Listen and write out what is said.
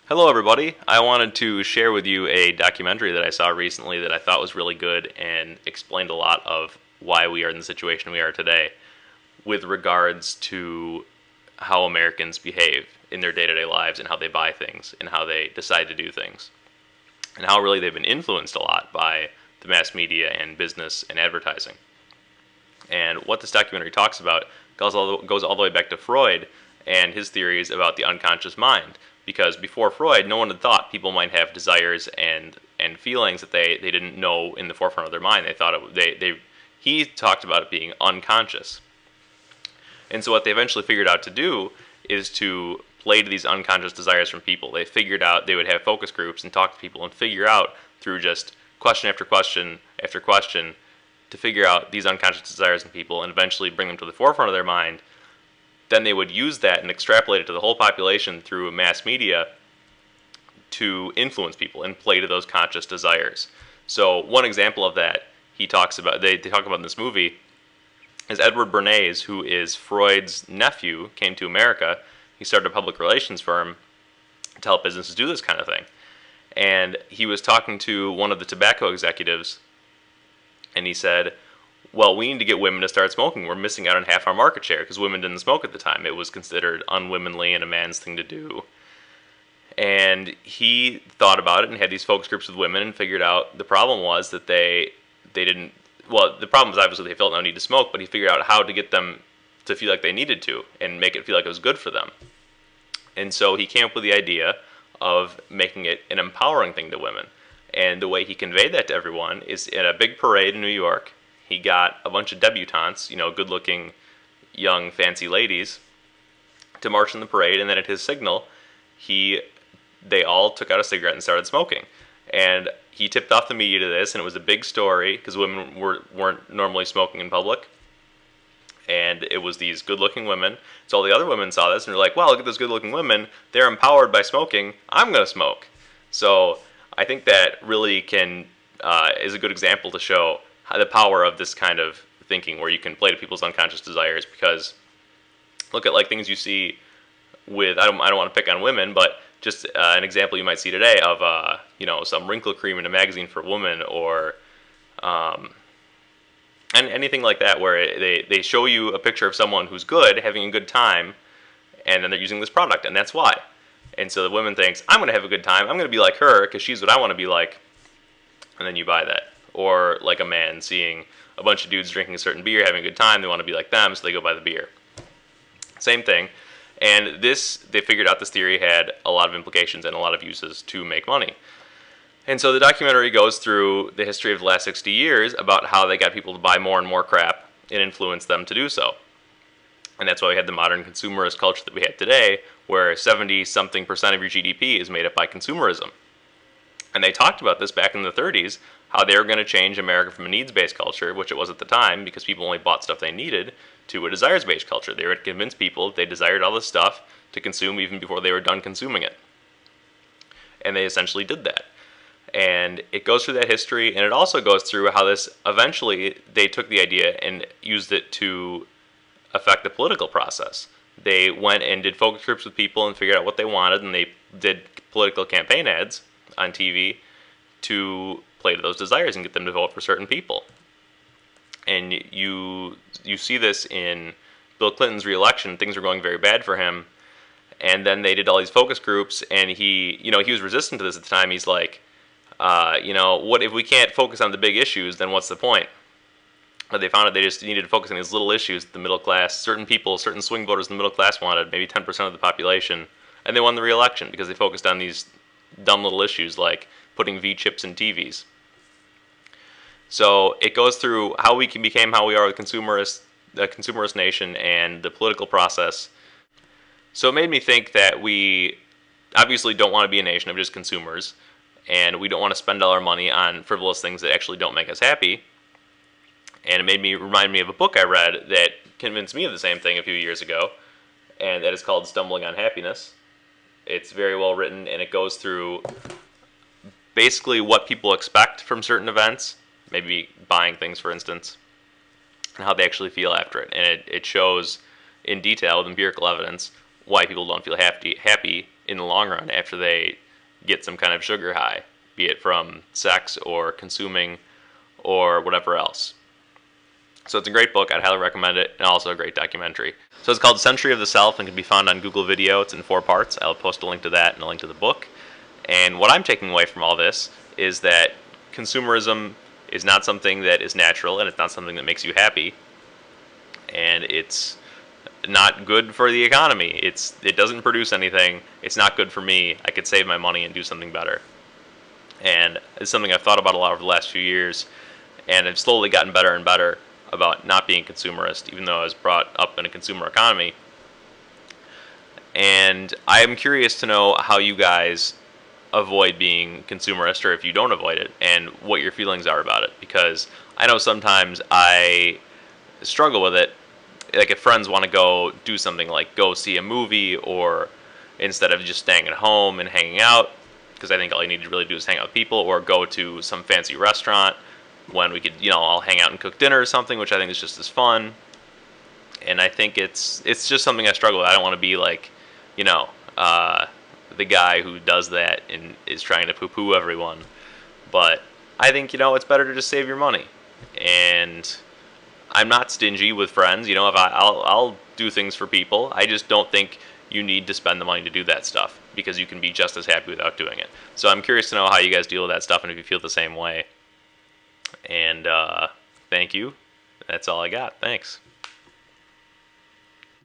Hello, everybody. I wanted to share with you a documentary that I saw recently that I thought was really good and explained a lot of why we are in the situation we are today with regards to how Americans behave in their day to day lives and how they buy things and how they decide to do things, and how really they've been influenced a lot by the mass media and business and advertising. And what this documentary talks about goes all the way back to Freud and his theories about the unconscious mind. Because before Freud, no one had thought people might have desires and feelings that they didn't know in the forefront of their mind. They thought he talked about it being unconscious. And so what they eventually figured out to do is to play to these unconscious desires from people. They figured out they would have focus groups and talk to people and figure out through just question after question after question to figure out these unconscious desires in people and eventually bring them to the forefront of their mind. Then they would use that and extrapolate it to the whole population through mass media to influence people and play to those conscious desires. So one example of that they talk about in this movie is Edward Bernays, who is Freud's nephew, came to America. He started a public relations firm to help businesses do this kind of thing. And he was talking to one of the tobacco executives, and he said, well, we need to get women to start smoking. We're missing out on half our market share because women didn't smoke at the time. It was considered unwomanly and a man's thing to do. And he thought about it and had these focus groups with women and figured out the problem was that they didn't, well, the problem was obviously they felt no need to smoke, but he figured out how to get them to feel like they needed to and make it feel like it was good for them. And so he came up with the idea of making it an empowering thing to women. And the way he conveyed that to everyone is in a big parade in New York. He got a bunch of debutantes, good-looking, young, fancy ladies, to march in the parade, and then at his signal, they all took out a cigarette and started smoking. And he tipped off the media to this, and it was a big story because women weren't normally smoking in public. And it was these good-looking women. So all the other women saw this and were like, wow, look at those good-looking women. They're empowered by smoking. I'm going to smoke. So I think that really is a good example to show the power of this kind of thinking where you can play to people's unconscious desires. Because look at like things you see with, I don't want to pick on women, but just an example you might see today of some wrinkle cream in a magazine for a woman, or and anything like that, where they show you a picture of someone who's good, having a good time, and then they're using this product, and that's why. And so the woman thinks, I'm going to have a good time, I'm going to be like her because she's what I want to be like, and then you buy that. Or like a man seeing a bunch of dudes drinking a certain beer, having a good time, they want to be like them, so they go buy the beer. Same thing. And they figured out this theory had a lot of implications and a lot of uses to make money. And so the documentary goes through the history of the last 60 years about how they got people to buy more and more crap and influence them to do so. And that's why we had the modern consumerist culture that we had today, where 70-something% of your GDP is made up by consumerism. And they talked about this back in the 30s, how they were going to change America from a needs-based culture, which it was at the time because people only bought stuff they needed, to a desires-based culture. They were to convince people that they desired all this stuff to consume even before they were done consuming it. And they essentially did that. And it goes through that history, and it also goes through how this, eventually, they took the idea and used it to affect the political process. They went and did focus groups with people and figured out what they wanted, and they did political campaign ads on TV to play to those desires and get them to vote for certain people. And you see this in Bill Clinton's re-election. Things were going very bad for him, and then they did all these focus groups, and he was resistant to this at the time. He's like, what if we can't focus on the big issues, then what's the point? But they found out they just needed to focus on these little issues that the middle class, certain people, certain swing voters in the middle class wanted, maybe 10% of the population, and they won the re-election because they focused on these dumb little issues like putting V-chips in TVs. So it goes through how we became how we are, the consumerist nation, and the political process. So it made me think that we obviously don't want to be a nation of just consumers, and we don't want to spend all our money on frivolous things that actually don't make us happy. And it made me remind me of a book I read that convinced me of the same thing a few years ago, and that is called Stumbling on Happiness. It's very well written, and it goes through basically what people expect from certain events, maybe buying things, for instance, and how they actually feel after it. And it shows in detail with empirical evidence why people don't feel happy in the long run after they get some kind of sugar high, be it from sex or consuming or whatever else. So it's a great book. I'd highly recommend it, and also a great documentary. So it's called Century of the Self and can be found on Google Video. It's in 4 parts. I'll post a link to that and a link to the book. And what I'm taking away from all this is that consumerism is not something that is natural, and it's not something that makes you happy. And it's not good for the economy. It doesn't produce anything. It's not good for me. I could save my money and do something better. And it's something I've thought about a lot over the last few years, and I've slowly gotten better and better about not being consumerist, even though I was brought up in a consumer economy. And I am curious to know how you guys avoid being consumerist, or if you don't avoid it, and what your feelings are about it. Because I know sometimes I struggle with it. Like if friends want to go do something like go see a movie, or instead of just staying at home and hanging out, because I think all you need to really do is hang out with people, or go to some fancy restaurant when we could, all hang out and cook dinner or something, which I think is just as fun. And I think it's just something I struggle with. I don't want to be like, the guy who does that and is trying to poo-poo everyone. But I think, it's better to just save your money. And I'm not stingy with friends. If I'll do things for people. I just don't think you need to spend the money to do that stuff, because you can be just as happy without doing it. So I'm curious to know how you guys deal with that stuff and if you feel the same way. And thank you. That's all I got. Thanks.